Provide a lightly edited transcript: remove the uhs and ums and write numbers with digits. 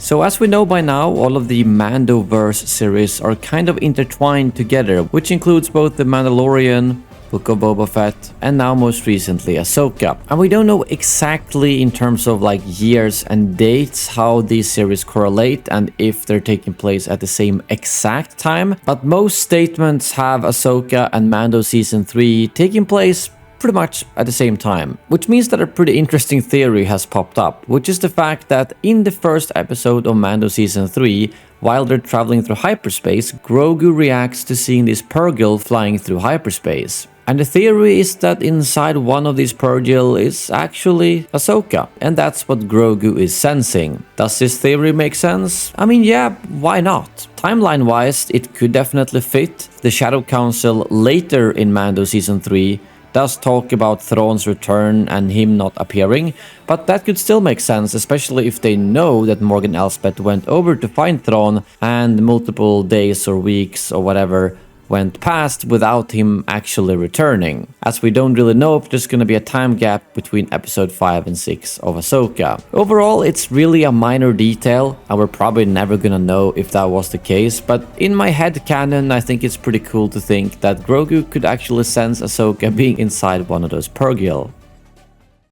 So as we know by now, all of the Mandoverse series are kind of intertwined together, which includes both the Mandalorian, Book of Boba Fett, and now most recently Ahsoka. And we don't know exactly in terms of like years and dates how these series correlate and if they're taking place at the same exact time, but most statements have Ahsoka and Mando Season 3 taking place pretty much at the same time, which means that a pretty interesting theory has popped up, which is the fact that in the first episode of Mando Season 3, while they're traveling through hyperspace, Grogu reacts to seeing this Purrgil flying through hyperspace. And the theory is that inside one of these Purrgil is actually Ahsoka, and that's what Grogu is sensing. Does this theory make sense? I mean, yeah, why not? Timeline-wise, it could definitely fit. The Shadow Council later in Mando Season 3 does talk about Thrawn's return and him not appearing, but that could still make sense, especially if they know that Morgan Elsbeth went over to find Thrawn and multiple days or weeks or whatever went past without him actually returning, as we don't really know if there's gonna be a time gap between episode 5 and 6 of Ahsoka. Overall, it's really a minor detail, and we're probably never gonna know if that was the case, but in my head canon, I think it's pretty cool to think that Grogu could actually sense Ahsoka being inside one of those Purrgil.